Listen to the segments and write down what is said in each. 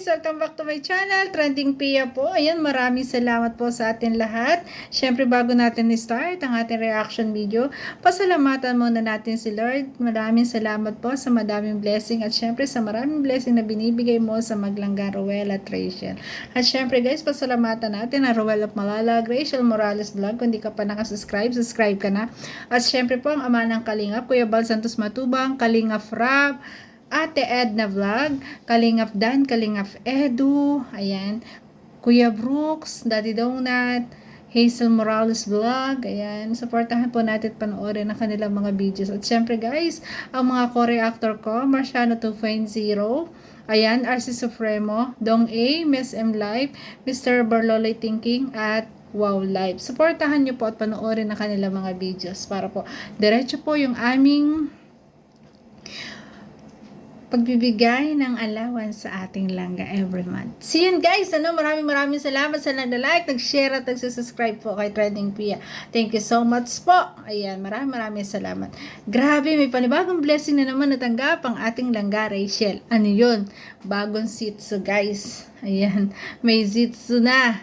guys! Welcome back to my channel, Trending Pia po. Ayan, maraming salamat po sa atin lahat. Siyempre, bago natin i-start ang ating reaction video, pasalamatan muna natin si Lord. Maraming salamat po sa madaming blessing at siyempre sa maraming blessing na binibigay mo sa Maglangga, Roel at Rachel. At siyempre guys, pasalamatan natin ang Roel of Malalag, Rachel Morales Vlog. Kung di ka pa nakasubscribe, subscribe ka na. At siyempre po ang ama ng Kalingap, Kuya Bal Santos Matubang, Kalingap Rab, Ate Edna Vlog, Kalingap Dan, Kalingap Edu, ayan, Kuya Brooks, Daddy Donut, Hazel Morales Vlog, ayan, supportahan po natin at panoorin ang kanilang mga videos. At syempre guys, ang mga co-reactor ko, Marciano 2.0, ayan, RC Supremo, Dong A, Miss M Live, Mr. Barloloy Thinking, at Wow Live. Supportahan nyo po at panoorin ang kanilang mga videos para po diretso po yung aming pagbibigay ng allowance sa ating langga every month. So yun guys, maraming salamat sa nag-like, nag-share at nag-subscribe po kay Trending Pia. Thank you so much po. Ayan, maraming salamat. Grabe, may panibagong blessing na naman natanggap ang ating langga Rachel. Ano yun? Bagong sitso guys. Ayan, may sitso na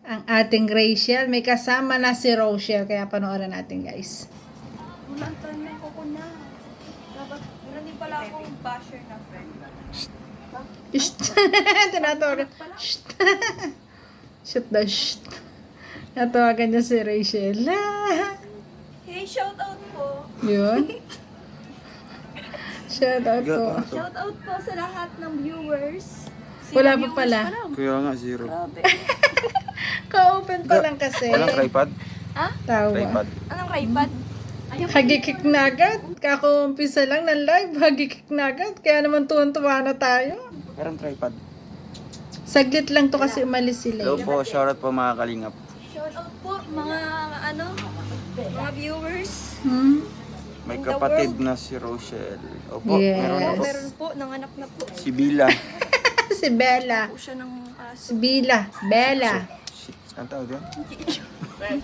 ang ating Rachel. May kasama na si Rochelle, kaya panoorin natin guys. Ulang tanong ko na. Dapat, hindi pala akong basher na friend. Shht. Tinatawag. Shht. Shut the shht. Natawagan niya si Rachel. Hey, shout out po. Yun. Shout out po. Shout out po sa lahat ng viewers. Wala pa Viewers pala. pa lang. Kaya nga, zero. Grabe. Ka-open pa lang kasi. Walang tripod? Ha? Tawa. Tripod. Anong tripod? Hagikik na agad. Kakumpisa lang ng live. Hagikik na agad. Kaya naman tuwan-tuwa na tayo. Parang tripod. Saglit lang to kasi umalis sila. Hello po, shoutout po mga kalingap. Shout out po mga mga viewers. Hmm? May In the kapatid world. na si Rochelle. Opo, Yes. meron na po. Meron po, nanganak na po. Si Bila. Si Bella. Po siya ng Si Bila. Bella. Shit, ang tawag doon?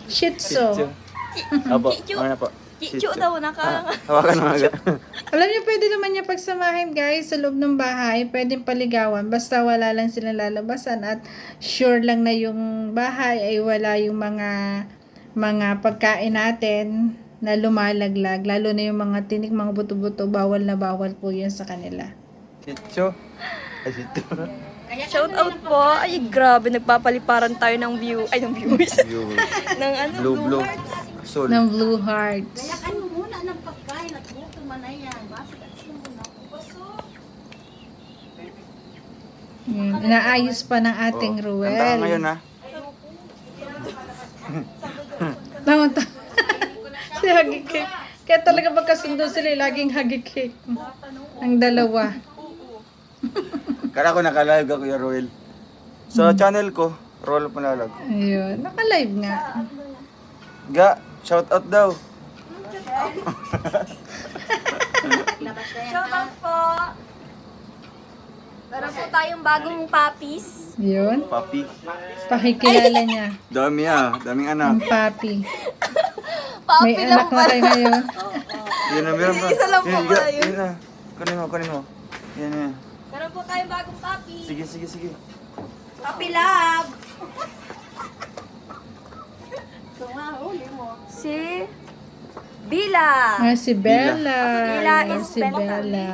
Shih Tzu. Opo, Chichu. ano na po? Chichu daw, Hawakan mo agad. Alam niyo, pwede naman niya pagsamahin guys sa loob ng bahay. Pwedeng paligawan. Basta wala lang silang lalabasan at sure lang na yung bahay ay wala yung mga pagkain natin na lumalaglag. Lalo na yung mga tinik, mga buto-buto. Bawal na bawal po yun sa kanila. Chicho. Ay, Chito. Shout out po. Ay, grabe, nagpapaliparan tayo ng viewers. ng Blue. hearts. Soul. Ng Blue Hearts. Ano muna ng pagkain at buto man na yan. Basta kasi muna ako. Yun. Inaayos pa ng ating Kanta ka Ruel. ngayon ha. Tama. Si Hagikik. Kaya talaga magkasundo sila, laging Hagikik. Ang dalawa. Kala ko naka-live ka, Kuya Roel. Sa channel ko, Roel Panalag. Ayun. Naka-live nga. Ga, shoutout daw. Shout out po. Meron po tayong bagong puppies. Yun. Papi. Pakikilala niya. Dami daming Ang anak. papi. Puppy May lang anak na tayo ngayon. Yun na, meron pa. Isa lang po Yun, pala yun. Yun na. Kunin mo. Yan. Meron po tayong bagong puppy. Sige. Puppy love. Si Bila. Ah, si Bella. Bella Ayun, is si Bella. Bella.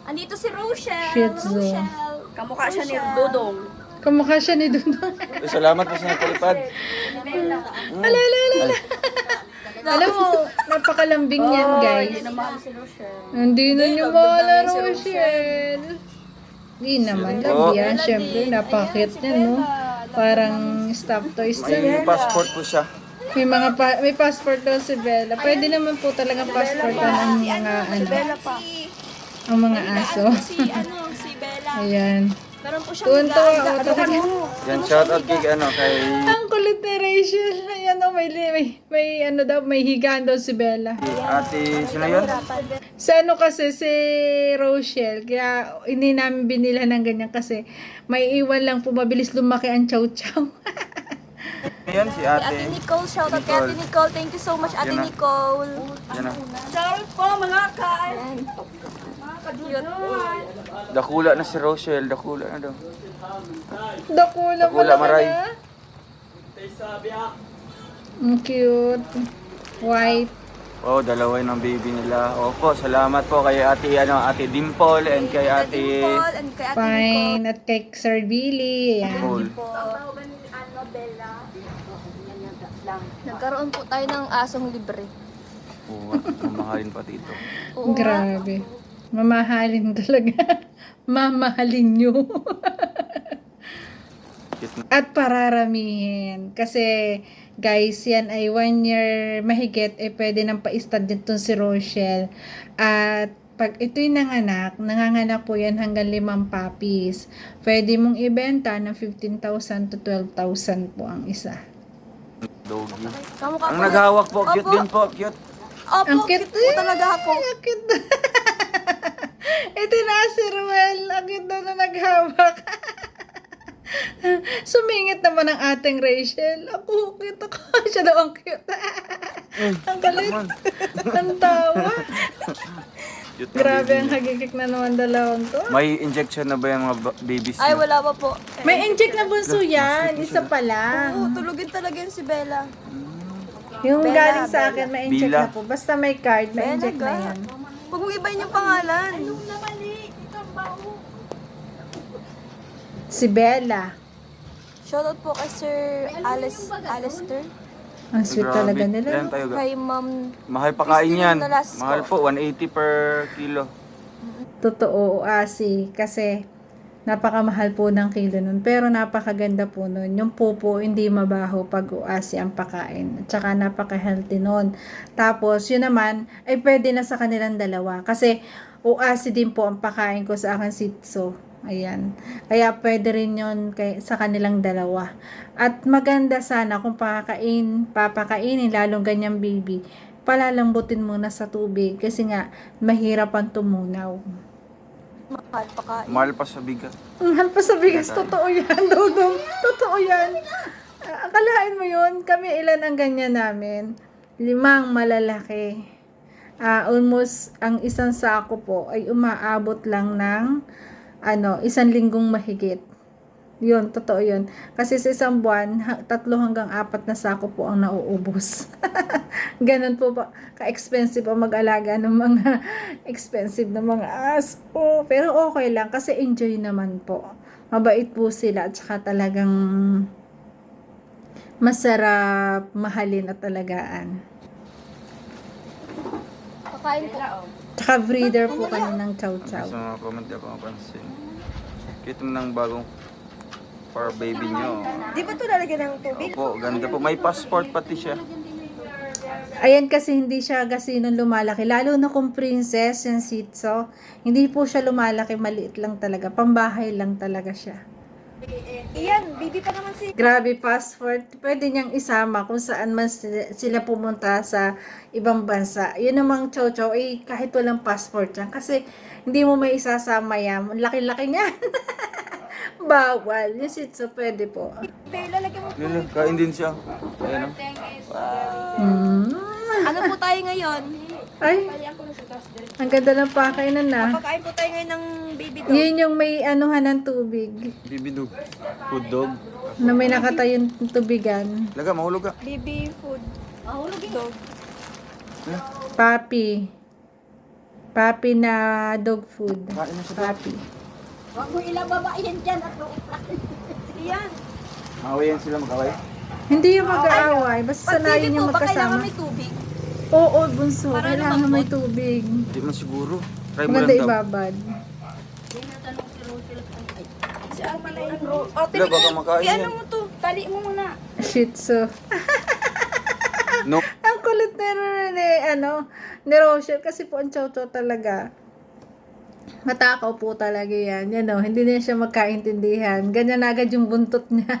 Andito si Rochelle. Shih Tzu. Rochelle. Kamukha siya ni Dodong. Kamukha siya ni Dudong. Salamat po sa nagpalipad. Ala. Alam mo, napakalambing yan, guys. Namahal si Rochelle. Hindi na niyo mahal, Rochelle. Hindi naman, love yan. Siyempre, napakit niya, no? Parang stop toys May na. passport po siya. May passport daw si Bella. Pwede naman po talagang passport ng mga, Bella pa. ang mga aso. Si Bella. Ayan. Meron po siyang Tuwan-tuwa ako talaga. Yan, shoutout kay kay Ang kulit ni Rachel. Ayan o, may higaan daw si Bella. ate, sino yun? Sa ano kasi, si Rochelle, kaya hindi namin binila ng ganyan kasi may iwan lang po, mabilis lumaki ang chow-chow. Yan, si Ate ate. Nicole, shout out kay Ate Nicole. Thank you so much, Ate Yan na. Nicole. Yan na. Shout out po mga Cute. Dakula na si Rochelle, dakula na daw. Dakula mo Dakula, naman Maray. ah. Ang cute. White. Oh, dalawa yun ang baby nila. Opo, salamat po kay ate Dimple and kay ate Dimple and kay Ate Fine. At kay Sir Billy. Ayan. Nicole. Nicole po. Nagkaroon po tayo ng asong libre. Oo, mamahalin pati ito. Oo nga. Grabe. Mamahalin talaga. Mamahalin nyo. Cute na. At pararamihin. Kasi, guys, yan ay 1 year mahigit, pwede nang pa-stud dito si Rochelle. At pag ito'y nanganganak po yan hanggang 5 puppies. Pwede mong ibenta ng 15,000 to 12,000 po ang isa. Doggy. Kamukha Ang po. naghawak po, cute Opo. din po, cute. Opo, Ang cute cute po talaga ako. Ang cute. Ito na si Ruel. Ang cute na naghawak. Sumingit naman ang ating Rachel. Ako, cute ako. Siya daw ang cute. Ang galit. Naman. Ang tawa. Cute na Grabe baby ang niya. hagigik na naman dalawang to. May injection na ba yung mga babies Ay, niyo? wala pa po. May inject na bunso yan. Isa pa lang. Oo, tulugin talaga yun si Bella. Yung Bella, galing sa Bella. akin, may inject Bila. na po. Basta may card, may inject na Bella, yan. Huwag mong ibahin yung pangalan. Si Bella. Shoutout po kay Sir Alistair. Ang sweet Grabe. talaga nila. Ilan tayo ga? Kay Ma'am. Mahal pa kain Christine yan. Nolasco. Mahal po, 180 per kilo. Totoo, Asi. Kasi napakamahal po ng kilo nun. Pero napakaganda po nun. Yung pupo, hindi mabaho pag uasi ang pakain. At saka napaka-healthy nun. Tapos, yun naman, ay pwede na sa kanilang dalawa. Kasi, uasi din po ang pakain ko sa aking sitso. Ayan. Kaya pwede rin yun sa kanilang dalawa. At maganda sana kung papakainin, lalong ganyang baby, palalambutin muna sa tubig. Kasi nga, mahirap ang tumunaw. Mahal pa kain. Mahal pa sa bigat. Mahal pa sa bigas, totoo yan, Dodong. Totoo yan. Akalain mo yun, kami ilan ang ganyan namin? 5 malalaki. Almost, ang isang sako po ay umaabot lang ng 1 linggong mahigit. Yun, totoo yun. Kasi sa isang buwan, 3 hanggang 4 na sako po ang nauubos. Ganun po ba, ka-expensive ang mag-alaga ng mga expensive na mga aso. Pero okay lang, kasi enjoy naman po. Mabait po sila, at saka talagang masarap mahalin at alagaan. Pakain po. Tsaka breeder po kami ng chow-chow. Sa mga comment niya mapansin. Cute mo ng bagong for baby nyo. Di ba ito lalagyan ng tubig? Opo, ganda po. May passport pati siya. Ayan, kasi hindi siya gasinong lumalaki. Lalo na kung princess, yung sitso. Hindi po siya lumalaki, maliit lang talaga. Pambahay lang talaga siya. Iyan, baby pa naman si... Grabe, passport. Pwede niyang isama kung saan man sila pumunta sa ibang bansa. Yun namang chow-chow, kahit walang passport yan. Kasi hindi mo may isasama yan. Laki-laki niyan. Bawal. Yung sitso, pwede po. Bella, lagyan mo. Yun, kain din siya. Ayan o. Ano po tayo ngayon? Ay, ang ganda ng pakainan na. Pakain po tayo ngayon ng baby dog. Yun yung may anuhan ng tubig. Baby dog. Food dog. Na may nakatayong tubigan. Laga, mahulog ka. Baby food. Dog. Papi. Papi na dog food. Kain na siya. Papi. Huwag mo ilababayan dyan at Iyan. Mahawayan sila magkaway. Hindi yung mag-aaway. Basta Pag baby sanayin po, yung ba kailangan magkasama. may tubig? Oo, bunso. Para Kailangan lumambot. may tubig. Hindi man siguro. Try mo Maganda lang daw. ibabad. Si Ate Ro. Ate, Wala, baka makain ano yan. mo to? Tali mo muna. Shih Tzu. No. Ang kulit ni Rochelle. Kasi po ang chow-chow talaga. Matakaw po talaga yan. Hindi na siya magkaintindihan. Ganyan na agad yung buntot niya.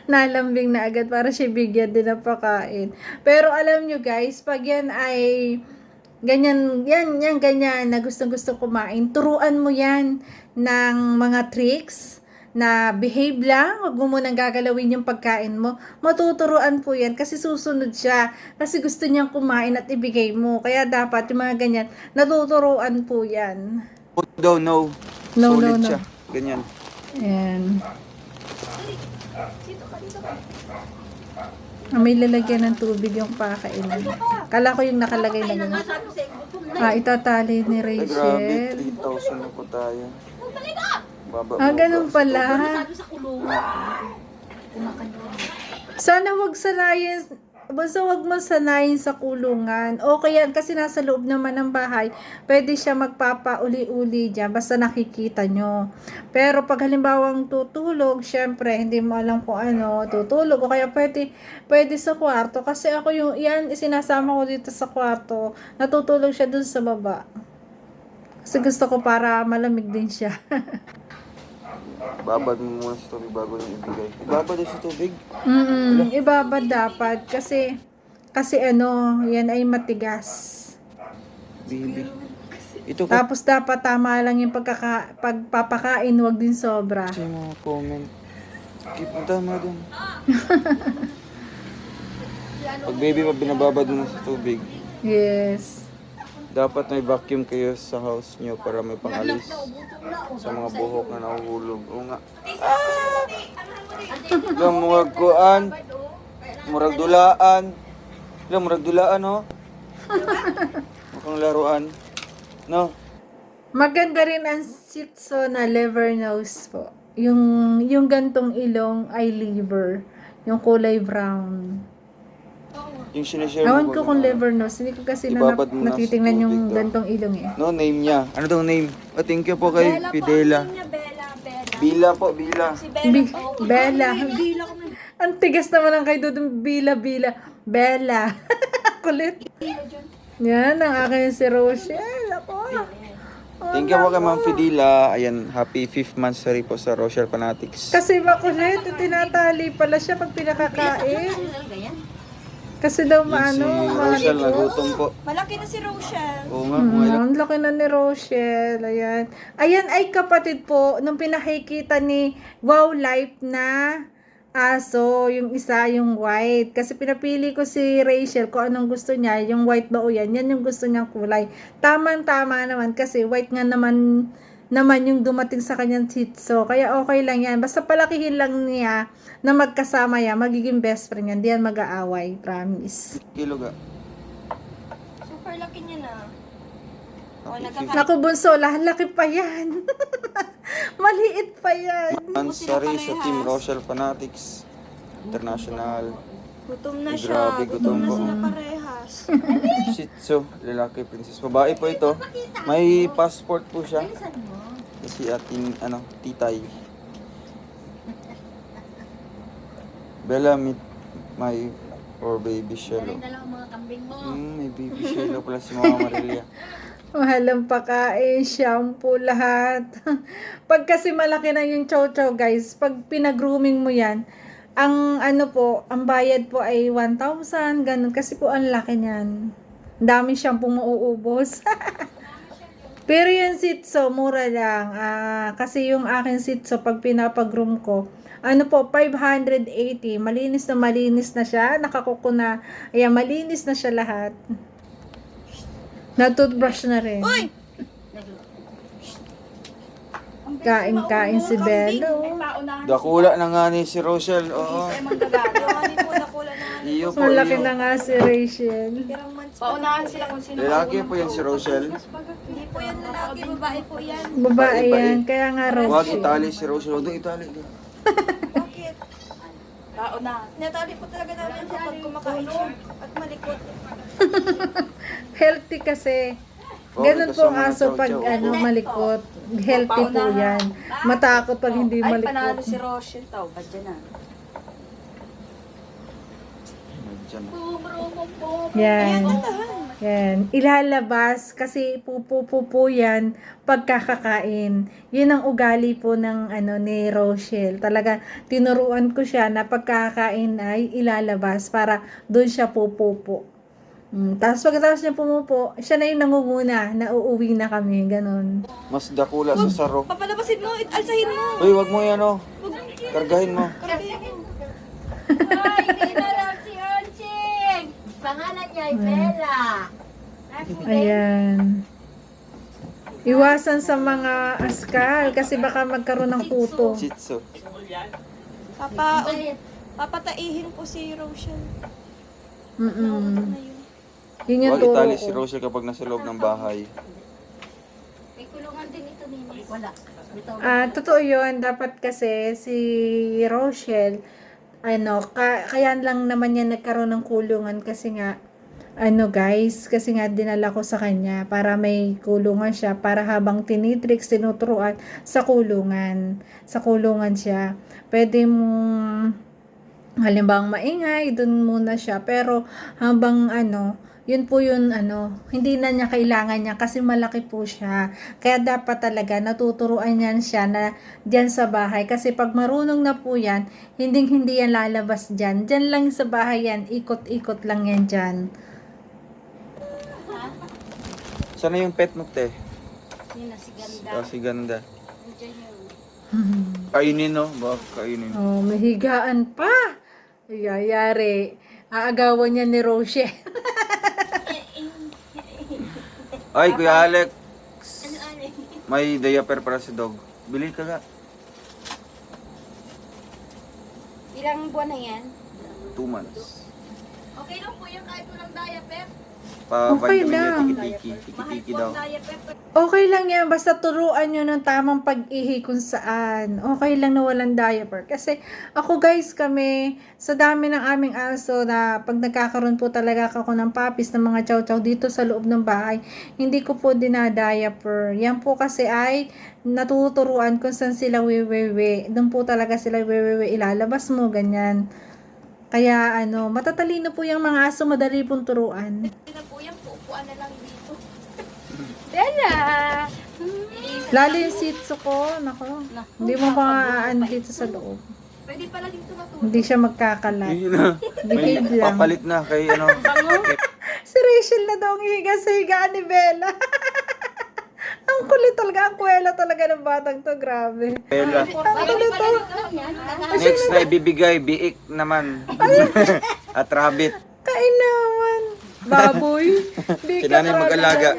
Nalambing na agad para siya bigyan din ng pakain. Pero alam nyo guys, pag yan ay ganyan na gustong-gusto kumain, turuan mo yan ng mga tricks na behave lang, wag mo munang gagalawin yung pagkain mo, matuturuan po yan kasi susunod siya, kasi gusto niyang kumain at ibigay mo, kaya dapat yung mga ganyan, natuturuan po yan. daw, no. No, Solid no, no. siya. Ganyan. Ayan. May lalagyan ng tubig yung pakainan. Kala ko yung nakalagay na gano'n. Sabi sa gutom na. Itatali ni Ay, grabe. Rachel. 3,000 na po tayo. Baba, Ganun pala. Sabi sa kulungan. Kumakan doon. Sana wag sanayin, basta wag mo sanayin sa kulungan. Okay yan, kasi nasa loob naman ng bahay, pwede siya magpapauli-uli dyan, basta nakikita nyo. Pero pag halimbawang tutulog, syempre, hindi mo alam kung ano, tutulog, o kaya pwede sa kwarto, kasi ako yung, yan, isinasama ko dito sa kwarto, natutulog siya dun sa baba. Kasi gusto ko para malamig din siya. Babad mo muna sa tubig bago yung ibigay. Ibabad din sa tubig. Ibabad dapat, kasi ano, yan ay matigas. Baby. Ito ko. Tapos dapat tama lang yung pagpapakain, wag din sobra. Kasi yung mga comment. Okay, punta mo na dun. Pag baby pa binababad mo na sa tubig, Yes. dapat may vacuum kayo sa house nyo para may pangalis sa mga buhok na nahuhulog. Oo nga. Yung murag kuan, murag dulaan. Yung murag dulaan, oh. Mukhang laruan. No? Maganda rin ang sitso na liver nose po. Yung gantong ilong ay liver. Yung kulay brown. Yung sinishare Awan mo ko ba kung na- liver nose. Hindi ko kasi Ibabad mo na sa natitingnan yung tubig daw. gantong ilong eh. No, name niya. Ano daw name? Oh, thank you po kay Fidela. Bila po, Bila. Bella. Ang tigas naman ang kay Dudong Bila. Bella. Kulit. Yan, ang akin si Rochelle. Ako. Thank you po kay Ma'am Fidela. Ayan, happy 5th monthsary po sa Rochelle Fanatics. Kasi makulit, tinatali pala siya pag pinakakain. Ganyan. Kasi daw Yun si maano, Rochelle nagutom po. Malaki na si Rochelle. Oo nga, mga ilang ang laki na ni Rochelle. Ayan. Ayan ay kapatid po nung pinakikita ni Wow Life na aso. Yung isa, yung white. Kasi pinapili ko si Rachel kung anong gusto niya. Yung white ba o yan? Yan yung gusto niyang kulay. Tamang-tama naman kasi white nga naman yung dumating sa kanyang sitso. Kaya okay lang yan. Basta palakihin lang niya na magkasama yan. Magiging best friend yan. Di yan mag-aaway. Promise. kilo ga. Super laki niya na. Happy Naku, bunso, laki pa yan. Maliit pa yan. 5th monthsary sa Team Rochelle Fanatics International. Gutom na Ay, siya. grabe, gutom Gutom na po. sila parehas. Shih Tzu, lalaki princess. Babae po ito. May passport po siya. Si ating, titay. Bella, meet my or baby Shelo. Dalawa mga kambing mo. May baby Shelo pala si Mama Marilia. Mahalang pakain, shampoo, lahat. Pag kasi malaki na yung chow-chow, guys, pag pinag-grooming mo yan, ang ang bayad po ay 1,000, ganun. Kasi po ang laki niyan. Dami shampoo mauubos. Pero yung sitso, mura lang. Kasi yung akin sitso, pag pinapag-groom ko, 580. Malinis na siya. Nakakuko na. Ayan, malinis na siya lahat. Na-toothbrush na rin. Uy! Kain-kain si Bello. Dakula na nga ni si Rochelle. Oo. Yung po nakula na. Iyo po, Malaki iyo. na nga si Rachel. Pirang months. Paunahan sila kung sino. Lalaki po yan si Rochelle. Hindi po yan lalaki, babae po yan. Babae Iba, yan. Kaya nga Huwag Rochelle. itali si Rochelle. Huwag itali. Bakit? Paunahan. Natali po talaga namin siya pag kumakain siya. At malikot. Healthy kasi. Oo, Ganun po ang kasama ng aso pag chow-chow. malikot. Healthy po yan. Matakot pag hindi Ay, panalo malikot. si Rochelle tao. Ba't dyan na? Diyan. Yan. Yan. Ilalabas kasi pupu yan pagkakakain. Yun ang ugali po ng ni Rochelle. Talaga tinuruan ko siya na pagkakain ay ilalabas para doon siya pupupo. Tapos pagkatapos niya pumupo, siya na yung nangunguna na uuwi na kami. Ganon. Mas dakula sa saro. Papalabasin mo, alsahin mo. Uy, wag mo yan, Kargahin mo. Ay, hindi na lang si Honching. Pangalan niya ay Bella. Ayan. Iwasan sa mga askal kasi baka magkaroon ng puto. Shih Tzu. Papataihin po si Rochelle. Mm-mm. Na yun. Yun yung Huwag turo itali si ko. Rochelle kapag nasa loob ng bahay. May kulungan din ito ni Wala. Ito. Totoo yun. Dapat kasi si Rochelle, kaya lang naman niya nagkaroon ng kulungan kasi nga, guys, kasi nga dinala ko sa kanya para may kulungan siya, para habang tinitricks, tinuturuan sa kulungan. Sa kulungan siya. Pwede mong, halimbawa maingay, dun muna siya. Pero habang yun po yun, hindi na niya kailangan niya kasi malaki po siya. Kaya dapat talaga natuturuan niyan siya na dyan sa bahay. Kasi pag marunong na po yan, hindi yan lalabas dyan. Dyan lang sa bahay yan, ikot-ikot lang yan dyan. Sana yung pet mo, te? Yun na si Ganda. Si Ganda. Nandiyan yun. Kainin, no? Baka kainin. Oh, mahigaan pa. Yayari. Aagawan niya ni Rochelle. Ay, Kuya Alex. May diaper para si dog. Bili ka nga. Ilang buwan na yan? 2 months. Okay lang po yan kahit walang diaper. Okay Pa-vitamin lang. niya, tiki-tiki daw. Okay lang yan, basta turuan nyo ng tamang pag-ihi kung saan. Okay lang na walang diaper. Kasi ako guys, kami, sa dami ng aming aso na pag nagkakaroon po talaga ako ng puppies ng mga chow-chow dito sa loob ng bahay, hindi ko po dinadiaper. Yan po kasi ay natuturuan kung saan sila wewewe. Doon po talaga sila wewewe, ilalabas mo, ganyan. Kaya matatalino po yung mga aso, madali pong turuan. Hindi na po yan, puupuan na lang dito. Bella! Lalo yung Shih Tzu ko, nako. Hindi mo maaano dito sa loob. Pwede pala dito matulog. Hindi siya magkakalat. Yun na. May Behave lang. papalit na kay Si Rachel na daw ang higa sa higaan ni Bella. Ang kulit talaga, ang kuwela talaga ng batang to, grabe. Bella. Ang kulit to. Next na ibibigay, biik naman. At rabbit. Kainaman. Baboy. Di ka Sinanay mag-alaga.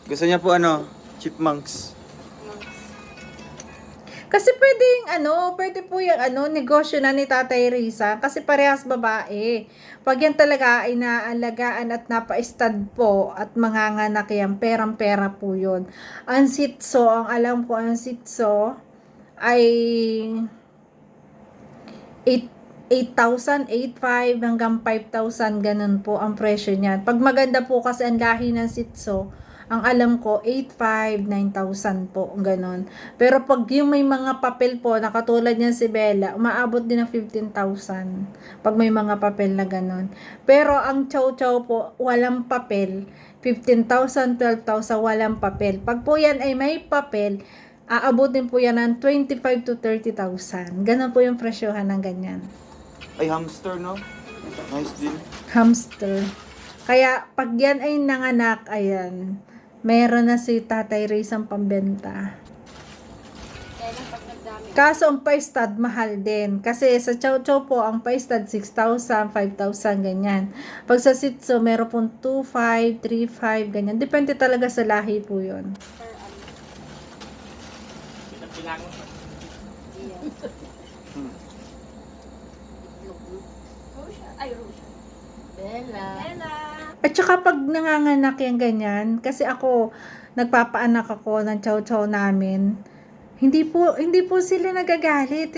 Gusto niya po chipmunks. Kasi pwede po yung negosyo na ni Tatay Risa kasi parehas babae. Pag yan talaga ay naalagaan at napa-stud po at manganganak yan, perang-pera po yun. Ang Shih Tzu, ang alam ko ang Shih Tzu ay 8,000, 8,500 hanggang 5,000 ganun po ang presyo niyan. Pag maganda po kasi ang lahi ng Shih Tzu, ang alam ko, 8,500, 9,000 po, ganun. Pero pag yung may mga papel po, na katulad niyan si Bella, umaabot din ng 15,000. Pag may mga papel na ganun. Pero ang chow chow po, walang papel. 15,000, 12,000, walang papel. Pag po yan ay may papel, aabutin po yan ng 25,000 to 30,000. Ganun po yung presyohan ng ganyan. Ay, hamster, no? Nice din. Hamster. Kaya pag yan ay nanganak, ayan, mayroon na si Tatay Ray's ang pambenta. Kaso ang pa-stud mahal din. Kasi sa chow chow po, ang pa-stud 6,000, 5,000, ganyan. Pag sa Shih Tzu, meron pong 2,500, 3,500, ganyan. Depende talaga sa lahi po yun. Bella. At saka pag nanganganak yung ganyan, kasi ako, nagpapaanak ako ng chow-chow namin, hindi po sila nagagalit,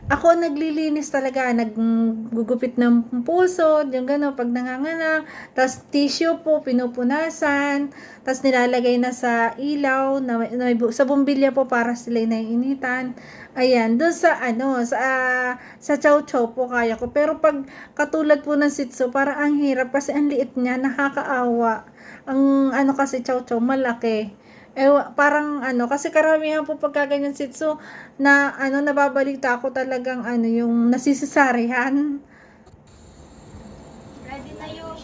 ako naglilinis talaga, naggugupit ng puso, yung gano'n, pag nanganganak, tas tissue po, pinupunasan, tas nilalagay na sa ilaw, sa bumbilya po para sila naiinitan. Ayan, doon sa chow-chow po kaya ko. Pero pag katulad po ng Shih Tzu, parang ang hirap kasi ang liit niya, nakakaawa. Ang kasi chow-chow, malaki. Parang kasi karamihan po pagkaganyan Shih Tzu na nababalita ako talagang yung nasisisarihan. Ready na yung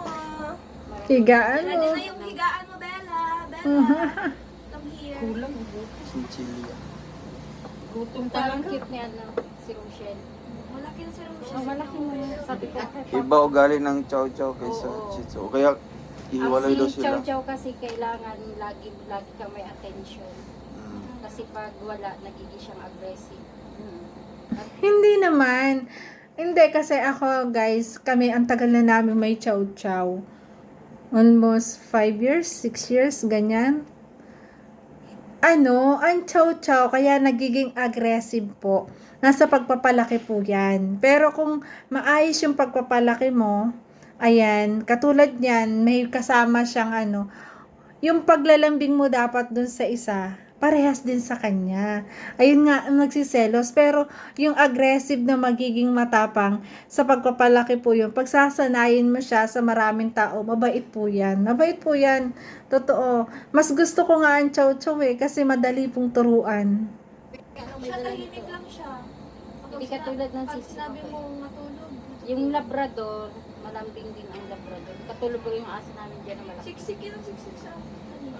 mo. Higaan Ready mo. na yung higaan mo, Bella. Bella, come here. Chinchilla. Gutom talaga. Cute niya si Rochelle. Malaki na si Rochelle. Oh, malaki mo. Sabi ko. Iba ugali ng chow chow kaysa Shih Tzu. Kaya Ihiwalay daw Si sila. Chow Chow kasi kailangan lagi kang may attention. Mm. Kasi pag wala, nagiging siyang aggressive. Hindi naman. Hindi, kasi ako, guys, kami, ang tagal na namin may chow chow. Almost 5 years, 6 years, ganyan. Ang chow chow, kaya nagiging aggressive po. Nasa pagpapalaki po yan. Pero kung maayos yung pagpapalaki mo, ayan, katulad niyan, may kasama siyang yung paglalambing mo dapat dun sa isa, parehas din sa kanya. Ayun nga, ang nagsiselos. Pero yung aggressive na magiging matapang sa pagpapalaki po yun. Pagsasanayin mo siya sa maraming tao, mabait po yan. Mabait po yan. Totoo. Mas gusto ko nga ang chow chow kasi madali pong turuan. Siya tahimik lang siya. Hindi katulad ng Pag sisi sinabi ko. mo matulog, Yung Labrador, malambing din ang Labrador. Katulad ko yung aso namin dyan na malambing. siksik yun ang siksik sa kanina.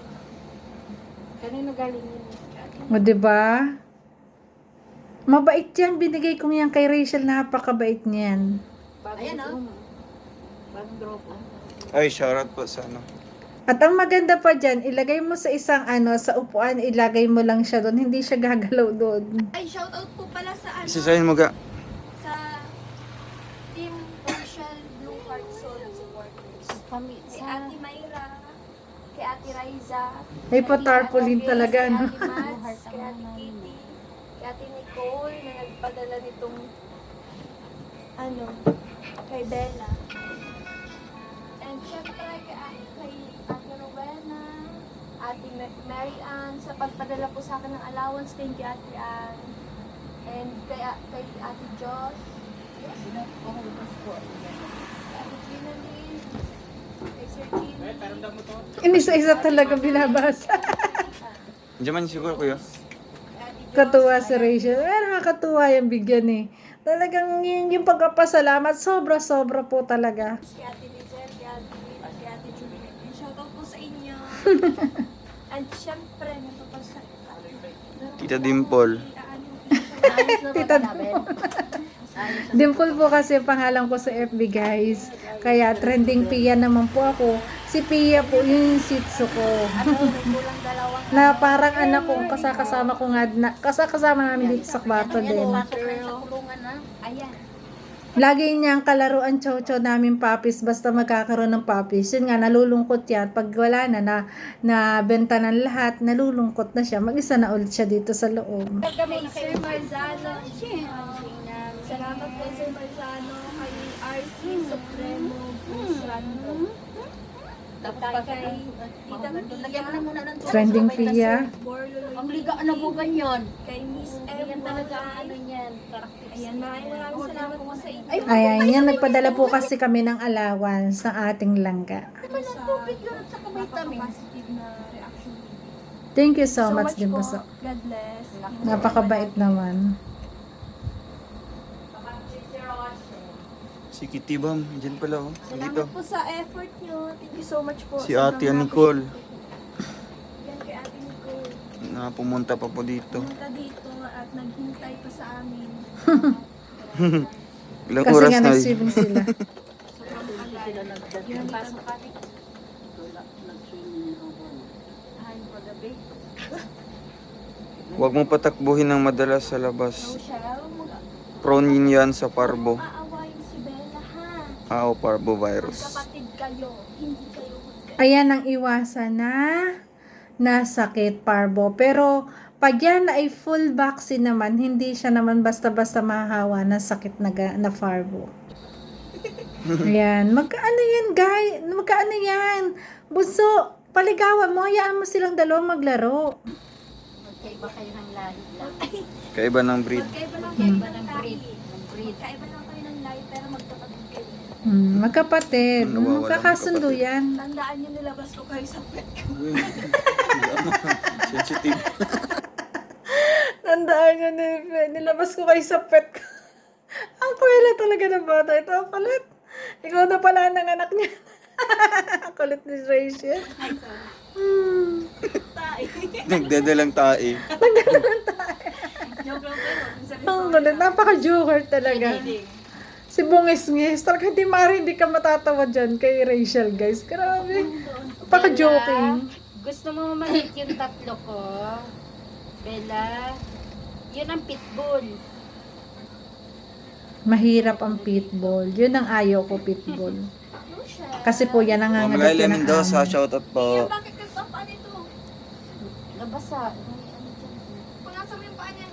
Kanino galing yun? O, diba? Mabait yan. Binigay ko yan kay Rachel. Napakabait niyan. Ayan Bagong drop. Ay, shoutout po sa At ang maganda pa dyan, ilagay mo sa isang sa upuan, ilagay mo lang siya doon. Hindi siya gagalaw doon. Ay, shoutout po pala sa Isasayin mo ga. sa Team Rochelle Blue Heart Soul supporters. Kami, Kay Ate Mayra, kay Ate Raiza, May patarpaulin Grace, talaga, kay no? Ate Mads, kay Ate Kitty, kay Ate Nicole na nagpadala nitong kay Bella. And syempre kay Ate Rowena, Ate Mary Ann sa pagpadala po sa akin ng allowance. Thank you, Ate Ann. And kay Ate Josh, kay Ate Gina Lee, kay Sir Gino, Inisa-isa talaga binabasa. Diyan man siguro kuya. Katuwa si Rachel. Nakakatuwa yung bigyan eh. Talagang yung pagpapasalamat, sobra-sobra po talaga. kay Ate Lizelle, kay Ate Lynn, at kay Ate Juliet. And shoutout po sa inyo. And syempre, napapasa. Tita Dimple. Tita Dimple po kasi ang pangalan ko sa FB, guys. Kaya trending Pia naman po ako. Si Pia po, yun yung sitso ko. Na parang anak ko, kasama ko nga, kasama namin dito sa kwarto din. Ayan. Lagi niyang kalaruan chow-chow namin papis basta magkakaroon ng papis. Yun nga, nalulungkot yan. Pag wala na benta ng lahat, nalulungkot na siya. Mag-isa na ulit siya dito sa loob. Kay Sir Marzano. Salamat po Sir Marzano. Kay RC Supremo Busrando. Tapos kay Tita Lagyan mo na muna ng tubig. Trending Pia. Borlo Ang liga na po ganyan. Kay Miss Yan M. talaga ano yan. Ayan, maraming salamat po sa inyo. Ayan, yan. Nagpadala po kasi kami ng allowance ng ating langga. Sa Tubig yun at saka vitamin. positive na reaction. Thank you so much din po. po. God bless. Napakabait naman. Si Kitty Bam, diyan pala oh. Dito. Salamat po sa effort nyo. Thank you so much po. Si Ate Nicole. Yan kay Ate Nicole. Na pumunta pa po dito. Pumunta dito at naghintay pa sa amin. Ilang Kasi oras nga na nag-swimming sila. Yun pasok kami. Ay, pagabi. Huwag mo patakbuhin ng madalas sa labas. Rochelle, Prone yun yan sa parbo. aawayin si Bella ha. O parbovirus. Kapatid kayo, hindi kayo magkayo. Ayan ang iwasan na sakit, parbo. Pero pag yan ay full vaccine naman, hindi siya naman basta-basta mahahawa na sakit na parbo. Ayan. Magkaano yan, guys? Magkaano yan? Bunso, paligawan mo. Hayaan mo silang dalawang maglaro. Magkaiba kayo ng lahi lang. Kaiba ng breed. Magkaiba lang Hmm. kayo ng breed. lahi. Ng breed. Magkaiba lang kayo ng lahi pero magkapatid kayo. Magkapatid. Nawawalan Magkakasundo magkapatid. yan. Tandaan nyo nilabas ko kayo sa pet ko. Sensitive. Tandaan nyo, nilabas ko kayo sa pet ko. Ang kuwela talaga ng bata ito. Ang kulit. Ikaw na pala ang anak niya. Ang kulit ni Rachel. Nagdadalang tae. Ang kulit. Napaka-joker talaga. Si bungis-ngis. Talaga hindi ka matatawa dyan kay Rachel, guys. Grabe. Paka-joking. Gusto mo maliit yung tatlo ko? Bella, yun ang pitbull. Mahirap ang pitbull. Yun ang ayaw ko, pitbull. Rochelle. Kasi po yan ang Ma'am nangangagat Laila yan ng Mendoza, amo. shoutout Iyan, po. bakit nagpapa nito? Nabasa. May ano dyan. Panasa mo yung paa niya.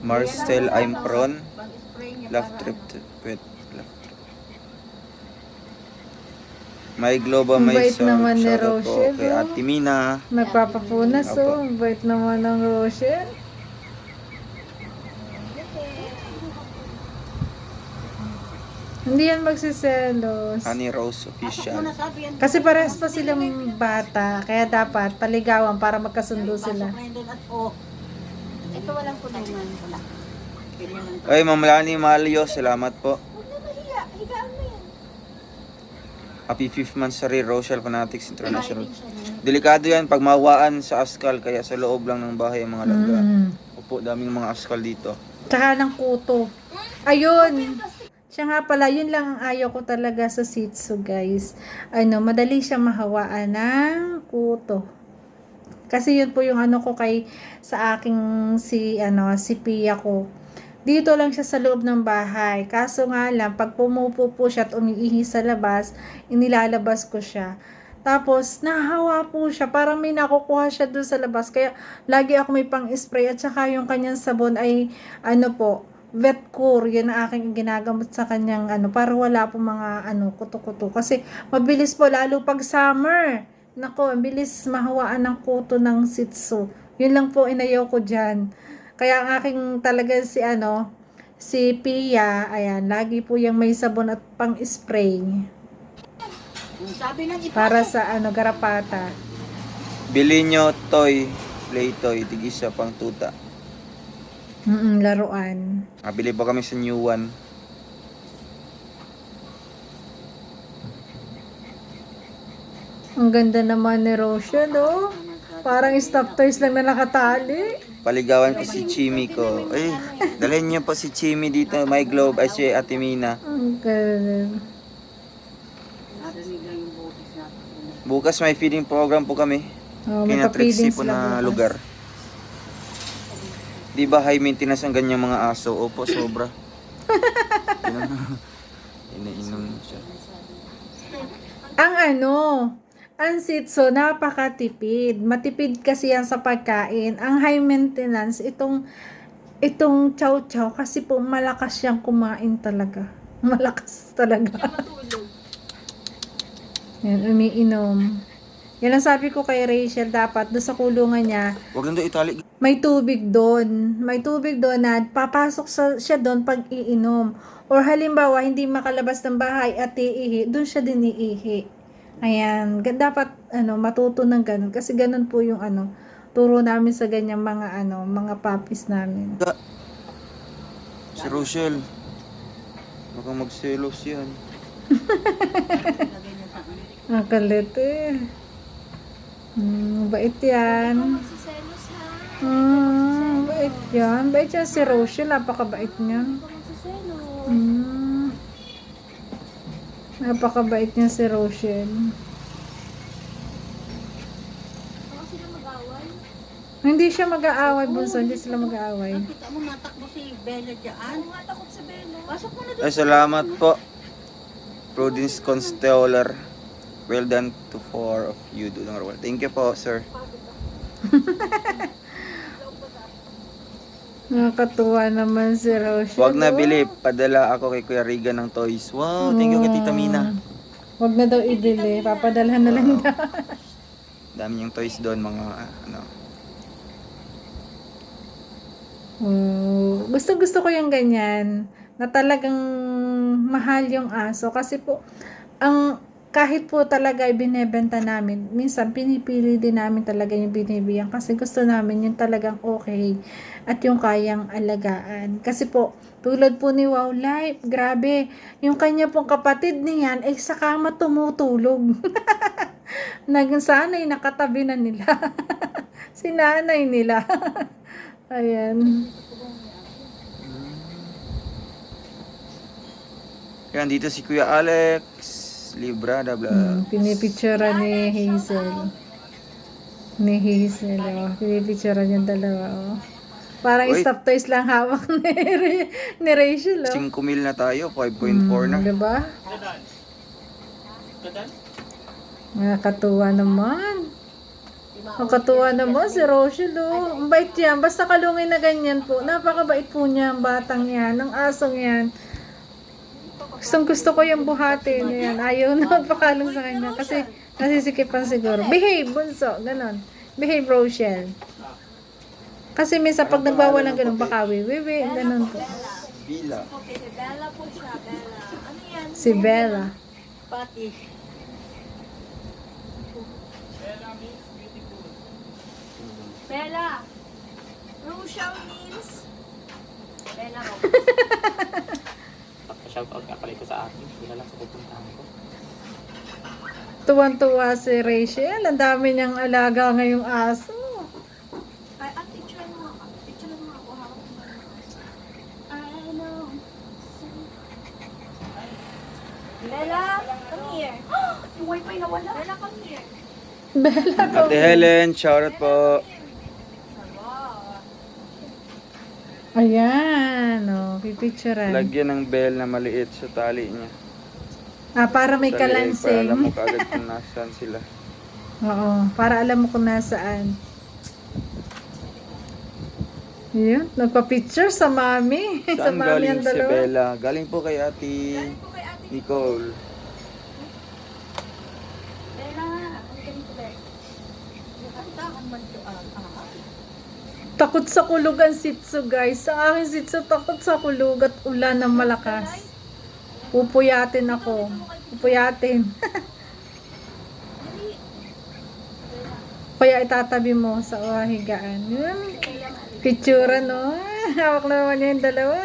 Marcel I'm Pron. Pang-spray niya Love para trip ano. to pet. Love trip. May Globa, Ang may bait Sor. naman ni Shoutout po Rochelle, kay oh. Ate Mina. Nagpapapunas, Opo. oh. Ang bait naman ng Rochelle. Hindi yan magsiselos. Honey Rose Official. Kasi parehas pa silang bata. Kaya dapat paligawan para magkasundo sila. Ito walang kulungan. Wala. Ay, Ma'am Lani Malio, salamat po. Huwag na mahiya. Higaan mo yan. Happy 5th monthsary, Rochelle Fanatics International. Kumain din siya na. Delikado yan pag mawaan sa askal, kaya sa loob lang ng bahay ang mga langga. Mm. Opo, daming mga askal dito. Tsaka ng kuto. Ayun. Siya nga pala, yun lang ang ayaw ko talaga sa Shih Tzu, guys. Ano, madali siya mahawaan ng kuto. Kasi yun po yung ano ko kay sa aking si Pia ko. Dito lang siya sa loob ng bahay. Kaso nga lang, pag pumupo po siya at umiihi sa labas, inilalabas ko siya. Tapos, nahawa po siya. Parang may nakukuha siya doon sa labas. Kaya, lagi ako may pang-spray. At saka yung kanyang sabon ay, Vetcure. Yan ang aking ginagamot sa kanyang, para wala po mga, kuto-kuto. Kasi, mabilis po, lalo pag summer. Nako, ang bilis mahawaan ng kuto ng Shih Tzu. Yun lang po inayaw ko dyan. Kaya ang aking talaga si Pia, ayan, lagi po yung may sabon at pang-spray. Para sa garapata. Bili nyo toy, play toy, tigisa pang tuta. Laruan. Bili pa kami sa new one. Ang ganda naman ni Rochelle, oh. Parang stop toys lang na nakatali. Paligawan ko si Chimi ko. Ay, dalhin niyo po si Chimi dito, My Globe, ay si Ate Mina. Ang ganda. Bukas may feeding program po kami. Oh, may Kinatrixie pa-feedings po lang na bukas. lugar. Di ba high maintenance ang ganyang mga aso? Opo, sobra. Iniinom siya. Ang Shih Tzu, napakatipid. Matipid kasi yan sa pagkain. Ang high maintenance, itong chow chow, kasi po malakas siyang kumain talaga. Malakas talaga. Yan, umiinom. Yan ang sabi ko kay Rachel, dapat doon sa kulungan niya, Huwag lang doon itali. may tubig doon. May tubig doon na papasok siya doon pag iinom. Or halimbawa, hindi makalabas ng bahay at iihi, doon siya din iihi. Ayan, dapat matuto ng ganun. Kasi ganun po yung turo namin sa ganyang mga puppies namin. Si Rochelle. Baka magselos yan. Ang kalit eh. Bait yan. Magsiselos ha. Bait yan. Bait yan si Rochelle. Napakabait niyan. Magsiselos. Napakabait niya si Rochelle. Baka sila mag-away. Hindi siya mag-aaway, Bunso. Hindi sila mag-aaway. Kita mo natakbo si Bella dyan. Ako nga takot sa Bella. Pasok mo na Ay, salamat po. Prudence Constellar. Well done to 4 of you. Thank you po, sir. Nakakatuwa naman si Rochelle. Huwag na oh. bili. Padala ako kay Kuya Regan ng toys. Wow, thank you kay Tita Mina. Huwag na daw ibili. Papadalhan na lang daw. Dami niyang toys doon, mga Gusto ko yung ganyan. Na talagang mahal yung aso. Kasi po, kahit po talaga binebenta namin, minsan pinipili din namin talaga yung binibiyan. Kasi gusto namin yung talagang okay. At yung kayang alagaan. Kasi po, tulad po ni Wow Life, grabe, yung kanya pong kapatid niyan ay sa kama tumutulog. Sana'y nakatabi na nila. Si nanay nila. Ayan. Yan, dito si Kuya Alex. Librada Vlog. Pinipicturean ni Hazel. Ni Hazel, oh. Pinipicturean yung dalawa, oh. Parang Wait. stop toys lang hawak ni Rachel, oh. 5,000 na tayo, 5.4 na. Diba? Nakakatuwa naman. Nakakatuwa naman si Rachel, oh. Ang bait yan. Basta kalungin na ganyan po. Napakabait po niya ang batang yan. Ang asong yan. Gustong gusto ko yung buhatin. Yan. Ayaw na magpakalong sa kanya. Kasi nasisikipan siguro. Behave, bunso. Ganon. Behave, Rochelle. Kasi minsan pag nagbawa ng ganun, baka wiwi. Ganon po. Bila. Okay, si Bella po siya, Bella. Ano yan? Si Bella. Pati. Bella. Rochelle means Bella ko. Pagka-shoutout ka pala ito sa akin, sila lang sa pupuntahan ko. Tuwan-tuwa si Rachel. Ang dami niyang alaga ngayong aso. Ay, picture mo ako. Picture mo ako. Hawak mo. I know. Bella, come here. Yung wifi nawala. Bella, come here. Bella ko. Ate Helen, shoutout po. Ayan. Oh, pipicturean. Lagyan ng bell na maliit sa tali niya. Para may Sa leeg, para alam kalansing. mo kaagad kung nasaan sila. Oo, para alam mo kung nasaan. Yun, nagpa-picture sa mami. sa Saan mami galing ang si dalawa. Bella? Galing po kay Ate Nicole. Bella, ang ganito, Bella. Nakatakan man to Takot sa kulog ang sitso, guys. Sa akin sitso, takot sa kulog at ulan ng malakas. Pupuyatin ako. Pupuyatin. Kaya itatabi mo sa higaan. Yun. Picture, no? Hawak naman niya yung dalawa.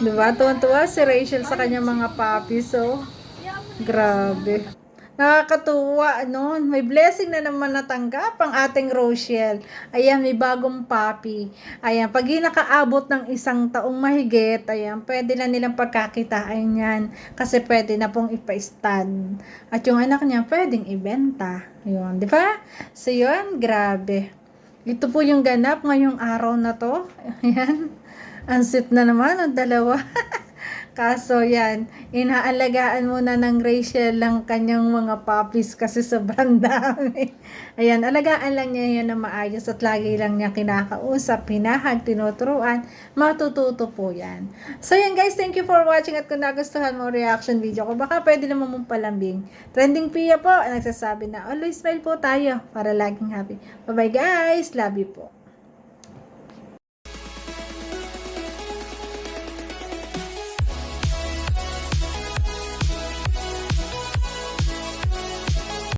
Diba? Tuwan-tuwa si Rachel sa kanyang mga puppies, so. Grabe. Nakakatuwa, ano? May blessing na naman natanggap ang ating Rochelle. Ayan, may bagong puppy. Ayan, pag nakaabot ng 1 taong mahigit, ayan, pwede na nilang pagkakitaan yan. Kasi pwede na pong ipa-stand. At yung anak niya, pwedeng ibenta. Yun, di ba? So, yun, grabe. Ito po yung ganap ngayong araw na to. Ayan. Ang sweet na naman ang dalawa. Kaso yan, inaalagaan muna ng Rachel lang kanyang mga puppies kasi sobrang dami. Ayan, alagaan lang niya yan na maayos at lagi lang niya kinakausap, hinahag, tinuturuan, matututo po yan. So yan guys, thank you for watching at kung nagustuhan mo reaction video ko, baka pwede naman mong palambing. Trending Pia po, nagsasabi na always smile po tayo para laging happy. Bye bye guys, love you po.